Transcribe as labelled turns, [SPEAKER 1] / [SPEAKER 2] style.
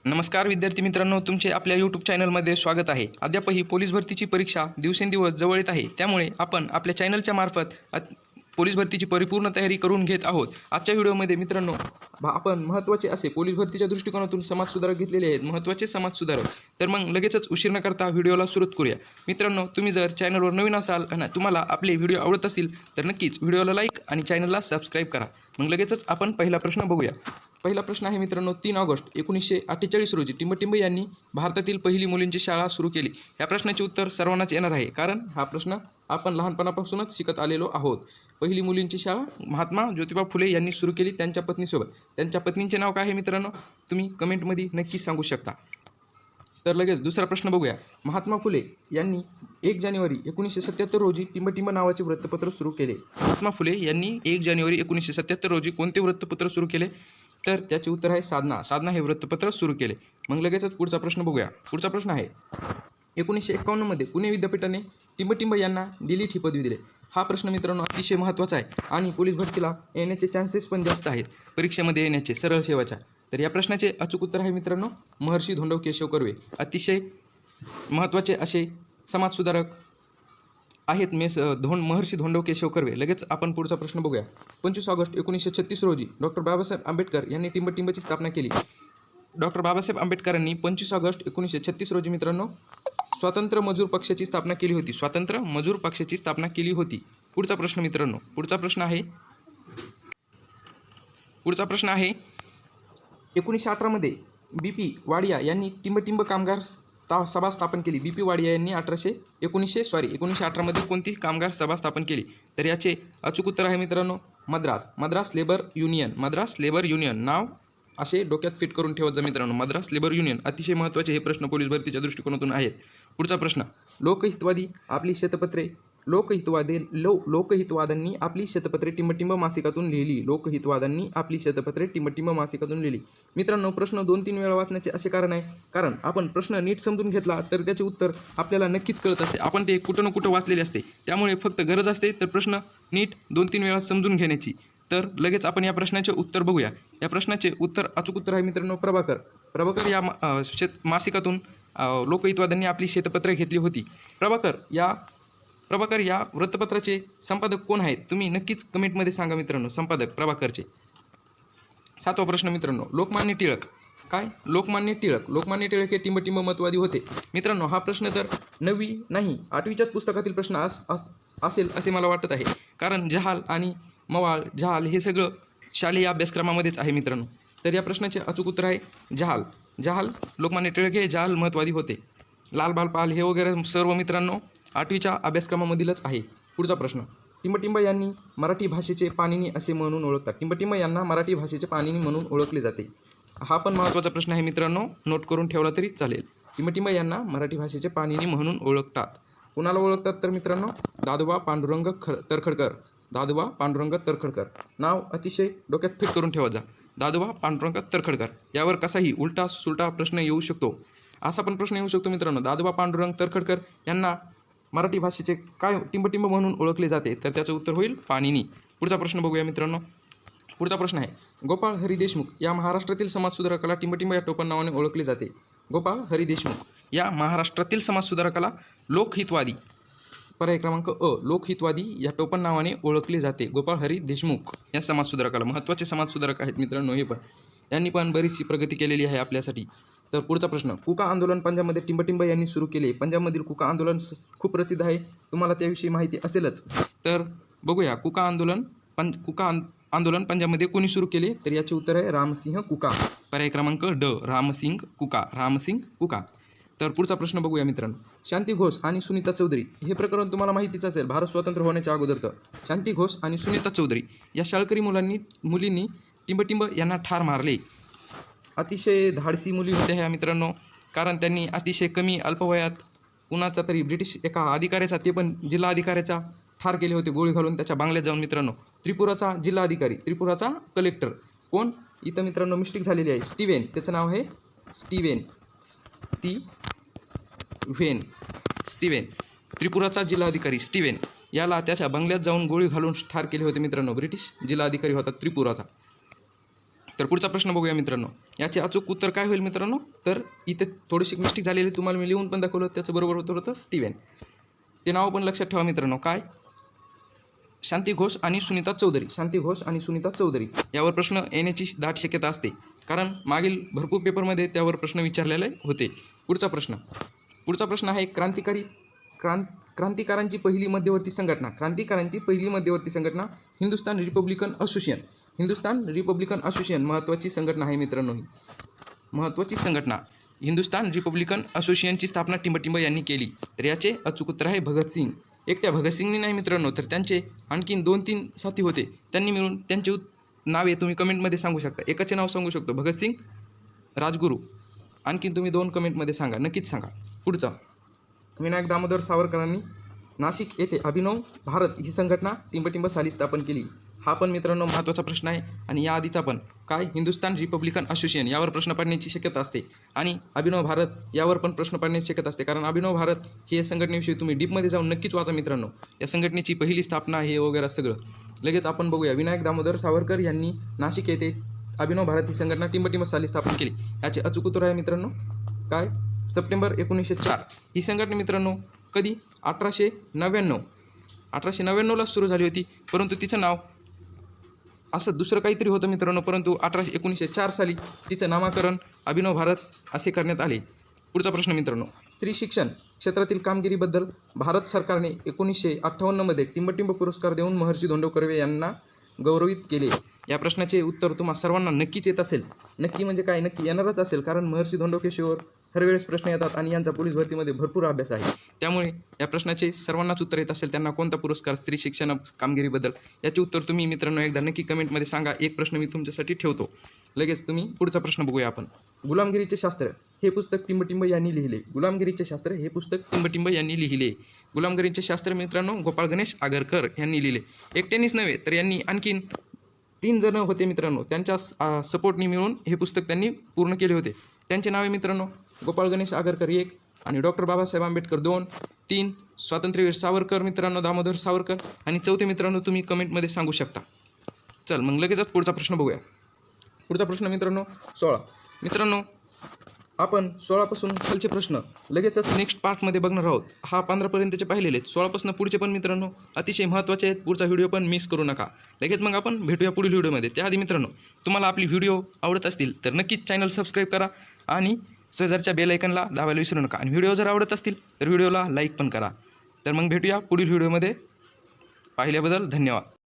[SPEAKER 1] नमस्कार विद्यार्थी मित्रांनो, तुमचे आपल्या यूट्यूब चॅनलमध्ये स्वागत आहे। अद्यापही पोलीस भरतीची परीक्षा दिवसेंदिवस जवळ येत आहे, त्यामुळे आपण आपल्या चॅनलच्या मार्फत पोलीस भरतीची परिपूर्ण तयारी करून घेत आहोत। आजच्या व्हिडिओमध्ये मित्रांनो आपण महत्त्वाचे असे पोलीस भरतीच्या दृष्टिकोनातून समाजसुधारक घेतलेले आहेत, महत्त्वाचे समाजसुधारक। तर मग लगेचच उशीर न करता व्हिडिओला सुरुवात करूया। मित्रांनो, तुम्ही जर चॅनलवर नवीन असाल आणि तुम्हाला आपले व्हिडिओ आवडत असतील तर नक्कीच व्हिडिओला लाईक आणि चॅनलला सबस्क्राईब करा। मग लगेचच आपण पहिला प्रश्न बघूया। पहिला प्रश्न आहे मित्रांनो, 3 ऑगस्ट 1948 रोजी टिंबटिंब यांनी भारतातील पहिली मुलींची शाळा सुरू केली। या प्रश्नाचे उत्तर सर्वांनाच येणार आहे, कारण हा प्रश्न आपण लहानपणापासूनच शिकत आलेलो आहोत। पहिली मुलींची शाळा महात्मा ज्योतिबा फुले यांनी सुरू केली त्यांच्या पत्नीसोबत। त्यांच्या पत्नीचे नाव काय आहे मित्रांनो, तुम्ही कमेंटमध्ये नक्की सांगू शकता। तर लगेच दुसरा प्रश्न बघूया। महात्मा फुले यांनी 1 जानेवारी 1977 रोजी टिंबटिंब नावाचे वृत्तपत्र सुरू केले। महात्मा फुले यांनी 1 जानेवारी 1977 रोजी कोणते वृत्तपत्र सुरू केले? तर त्याचे उत्तर आहे साधना। साधना हे वृत्तपत्र सुरू केले। मग लगेचच पुढचा प्रश्न बघूया। पुढचा प्रश्न आहे 1951 मध्ये पुणे विद्यापीठाने टिंबटिंब यांना डिलीट ही पदवी दिली। हा प्रश्न मित्रांनो अतिशय महत्त्वाचा आहे आणि पोलीस भरतीला येण्याचे चान्सेस पण जास्त आहेत, परीक्षेमध्ये येण्याचे सरळ सेवाच्या। तर या प्रश्नाचे अचूक उत्तर आहे मित्रांनो महर्षी धोंडो केशव कर्वे। अतिशय महत्त्वाचे असे समाजसुधारक आहेत महर्षी धोंडो केशव कर्वे। लगेच आपण पुढचा प्रश्न बघूया। 25 ऑगस्ट 1936 रोजी डॉक्टर बाबासाहेब आंबेडकर यांनी टिंबटिंबची स्थापना केली। डॉक्टर बाबासाहेब आंबेडकरांनी 25 ऑगस्ट 1936 रोजी मित्रांनो स्वातंत्र्य मजूर पक्षाची स्थापना केली होती। स्वातंत्र्य मजूर पक्षाची स्थापना केली होती। पुढचा प्रश्न मित्रांनो, पुढचा प्रश्न आहे 1918 मध्ये BP वाडिया यांनी टिंबटिंब कामगार सभा स्थापन केली। BP वाडिया यांनी 1918 मध्ये कोणती कामगार सभा स्थापन केली? तर याचे अचूक उत्तर आहे मित्रांनो Madras labour union. Madras labour union नाव असे डोक्यात फिट करून ठेवत जा मित्रांनो, मद्रास लेबर युनियन। अतिशय महत्त्वाचे हे प्रश्न पोलीस भरतीच्या दृष्टिकोनातून आहेत। पुढचा प्रश्न, लोकहितवाद्यांनी आपली शतपत्रे टिंबटिंब मासिकातून लिहिली। लोकहितवाद्यांनी आपली शतपत्रे टिंबटिंब मासिकातून लिहिली। मित्रांनो, प्रश्न 2-3 वेळा वाचण्याचे असे कारण आहे, कारण आपण प्रश्न नीट समजून घेतला तर त्याचे उत्तर आपल्याला नक्कीच कळत असते। आपण ते कुठं ना कुठं वाचलेले असते, त्यामुळे फक्त गरज असते तर प्रश्न नीट 2-3 वेळा समजून घेण्याची। तर लगेच आपण या प्रश्नाचे उत्तर बघूया। या प्रश्नाचे अचूक उत्तर आहे मित्रांनो प्रभाकर या मासिकातून लोकहितवाद्यांनी आपली शतपत्रे घेतली होती। प्रभाकर या वृत्तपत्राचे संपादक कोण आहेत? तुम्ही नक्कीच कमेंटमध्ये सांगा मित्रांनो, संपादक प्रभाकरचे। 7वा प्रश्न मित्रांनो, लोकमान्य टिळक हे टिंबटिंब मतवादी होते। मित्रांनो, हा प्रश्न तर 9वी नाही 8वीच्याच पुस्तकातील प्रश्न असेल असे मला वाटत आहे, कारण जहाल आणि मवाळ जहाल हे सगळं शालेय अभ्यासक्रमामध्येच आहे मित्रांनो। तर या प्रश्नाचे अचूक उत्तर आहे जहाल। लोकमान्य टिळक हे जहाल मतवादी होते। लालबाल पाल हे वगैरे सर्व मित्रांनो 8वीच्या अभ्यासक्रमामधीलच आहे। पुढचा प्रश्न, टिंबटिंब यांनी मराठी भाषेचे पाणिनी असे म्हणून ओळखतात। टिंबटिंब यांना मराठी भाषेचे पाणिनी म्हणून ओळखले जाते। हा पण महत्त्वाचा प्रश्न आहे मित्रांनो, नोट करून ठेवला तरी चालेल। टिंबटिंब यांना मराठी भाषेचे पाणिनी म्हणून ओळखतात। कुणाला ओळखतात तर मित्रांनो दादोबा पांडुरंग तरखडकर। नाव अतिशय डोक्यात फिट करून ठेवा जा, दादोबा पांडुरंग तरखडकर। यावर कसाही उलटा सुलटा प्रश्न येऊ शकतो, असा पण प्रश्न येऊ शकतो मित्रांनो। दादोबा पांडुरंग तरखडकर यांना मराठी भाषेचे काय टिंबटिंब म्हणून ओळखले जाते? तर त्याचं उत्तर होईल पाणिनी। पुढचा प्रश्न बघूया मित्रांनो। पुढचा प्रश्न आहे, गोपाळ हरी देशमुख या महाराष्ट्रातील समाजसुधारकाला टिंबटिंब या टोपण नावाने ओळखले जाते। गोपाळ हरी देशमुख या महाराष्ट्रातील समाजसुधारकाला लोकहितवादी पर्याय क्रमांक लोकहितवादी या टोपण नावाने ओळखले जाते। गोपाळ हरी देशमुख या समाजसुधारकाला महत्त्वाचे समाजसुधारक आहेत मित्रांनो हे पण, यांनी पण बरीचशी प्रगती केलेली आहे आपल्यासाठी। तर पुढचा प्रश्न, कुका आंदोलन पंजाबमध्ये टिंबटिंब यांनी सुरू केले। पंजाबमधील कुका आंदोलन खूप प्रसिद्ध आहे, तुम्हाला त्याविषयी माहिती असेलच। तर बघूया, कुका आंदोलन पंजाबमध्ये कोणी सुरू केले? तर याचे उत्तर आहे रामसिंह कुका। पर्याय क्रमांक रामसिंग कुका। तर पुढचा प्रश्न बघूया मित्रांनो, शांती घोष आणि सुनीता चौधरी हे प्रकरण तुम्हाला माहितीच असेल, भारत स्वतंत्र होण्याच्या अगोदरचं। शांती घोष आणि सुनीता चौधरी या शाळकरी मुलींनी टिंबटिंब यांना ठार मारले। अतिशय धाडसी मुली होत्या ह्या मित्रांनो, कारण त्यांनी अतिशय कमी अल्पवयात कुणाचा तरी ब्रिटिश एका अधिकाऱ्याचा, ते पण जिल्हा अधिकाऱ्याचा ठार केले होते गोळी घालून त्याच्या बंगल्यात जाऊन मित्रांनो। त्रिपुराचा जिल्हा अधिकारी, त्रिपुराचा कलेक्टर कोण? इथं मित्रांनो मिस्टेक झालेली आहे, स्टीव्हेन, त्याचं नाव आहे स्टीव्हेन। त्रिपुराचा जिल्हाधिकारी स्टीव्हेन याला त्याच्या बंगल्यात जाऊन गोळी घालून ठार केले होते मित्रांनो। ब्रिटिश जिल्हाधिकारी होता त्रिपुराचा। तर पुढचा प्रश्न बघूया मित्रांनो. याचे अचूक उत्तर काय होईल मित्रांनो? तर इथे थोडीशी मिस्टेक झालेली तुम्हाला मी लिहून पण दाखवलं. त्याचं बरोबर उत्तर होतं स्टीव्हन. ते नाव पण लक्षात ठेवा मित्रांनो. काय? शांती घोष आणि सुनीता चौधरी. शांती घोष आणि सुनीता चौधरी यावर प्रश्न येण्याची दाट शक्यता असते, कारण मागील भरपूर पेपरमध्ये त्यावर प्रश्न विचारलेले होते. पुढचा प्रश्न आहे क्रांतिकारांची पहिली मध्यवर्ती संघटना हिंदुस्तान रिपब्लिकन असोसिएशन महत्त्वाची संघटना आहे मित्रांनो. महत्त्वाची संघटना हिंदुस्तान रिपब्लिकन असोसिएशनची स्थापना टिंबटिंब यांनी केली. तर याचे अचूक उत्तर आहे भगतसिंग. एकट्या भगतसिंगनी नाही मित्रांनो, तर त्यांचे आणखीन 2-3 साथी होते. त्यांनी मिळून त्यांचे नावे तुम्ही कमेंटमध्ये सांगू शकता. एकाचे नाव सांगू शकतो भगतसिंग, राजगुरू. आणखीन तुम्ही 2 कमेंटमध्ये सांगा, नक्कीच सांगा. पुढचा, विनायक दामोदर सावरकरांनी नाशिक येथे अभिनव भारत ही संघटना टिंबटिंब साली स्थापन केली. हा पण मित्रांनो महत्त्वाचा प्रश्न आहे. आणि या आधीचा पण काय? हिंदुस्तान रिपब्लिकन असोसिएशन यावर प्रश्न पडण्याची शक्यता असते. आणि अभिनव भारत यावर पण प्रश्न पडण्याची शक्यता असते, कारण अभिनव भारत हे संघटनेविषयी तुम्ही डीपमध्ये जाऊन नक्कीच वाचा मित्रांनो. या संघटनेची पहिली स्थापना हे वगैरे सगळं. लगेच आपण बघूया. विनायक दामोदर सावरकर यांनी नाशिक येथे अभिनव भारत ही संघटना टिंबटिंब साली स्थापन केली. याचे अचूक उत्तर आहे मित्रांनो काय? सप्टेंबर 1904. ही संघटना मित्रांनो कधी? 1899ला सुरू झाली होती, परंतु तिचं नाव असं दुसरं काहीतरी होतं मित्रांनो. परंतु 1904 साली तिचं नामकरण अभिनव भारत असे करण्यात आले. पुढचा प्रश्न मित्रांनो, स्त्री शिक्षण क्षेत्रातील कामगिरीबद्दल भारत सरकारने 1958मध्ये टिंबटिंब पुरस्कार देऊन महर्षी धोंडो कर्वे यांना गौरवित केले. या प्रश्नाचे उत्तर तुम्हा सर्वांना नक्कीच येत असेल. नक्की म्हणजे काय? नक्की येणारच असेल, कारण महर्षी धोंडो केशवर हर वेळेस प्रश्न येतात आणि यांचा पोलीस भरतीमध्ये भरपूर अभ्यास आहे. त्यामुळे या प्रश्नाचे सर्वांनाच उत्तर येत असेल. त्यांना कोणता पुरस्कार स्त्री शिक्षण कामगिरीबद्दल? याचे उत्तर तुम्ही मित्रांनो एकदा नक्की कमेंटमध्ये सांगा. एक प्रश्न मी तुमच्यासाठी ठेवतो. लगेच तुम्ही पुढचा प्रश्न बघूया आपण. गुलामगिरीचे शास्त्र हे पुस्तक टिंबटिंब यांनी लिहिले. गुलामगिरीचे शास्त्र मित्रांनो गोपाळ गणेश आगरकर यांनी लिहिले. एकट्यानेच नव्हे, तर यांनी आणखीन 3 जण होते मित्रांनो. त्यांच्या सपोर्टनी मिळून हे पुस्तक त्यांनी पूर्ण केले होते. त्यांचे नावे मित्रांनो गोपाळ गणेश आगरकर 1 आणि डॉक्टर बाबासाहेब आंबेडकर 2, 3 स्वातंत्र्यवीर सावरकर मित्रांनो दामोदर सावरकर आणि 4थे मित्रांनो तुम्ही कमेंटमध्ये सांगू शकता. चल मग लगेचच पुढचा प्रश्न बघूया. पुढचा प्रश्न मित्रांनो 16. मित्रांनो आपण 16पासून खालचे प्रश्न लगेचच नेक्स्ट पार्टमध्ये बघणार आहोत. हा 15पर्यंतचे पाहिलेले आहेत. 16पासून पुढचे पण मित्रांनो अतिशय महत्त्वाचे आहेत. पुढचा व्हिडिओ पण मिस करू नका. लगेच मग आपण भेटूया पुढील व्हिडिओमध्ये. त्याआधी मित्रांनो तुम्हाला आपली व्हिडिओ आवडत असतील तर नक्कीच चॅनल सबस्क्राईब करा आणि शेजारच्या बेल आयकनला दाबायला विसरू नका. आणि व्हिडिओ जर आवडत असतील तर व्हिडिओला लाईक पण करा. तर मग भेटूया पुढील व्हिडिओमध्ये. पाहिल्याबद्दल धन्यवाद.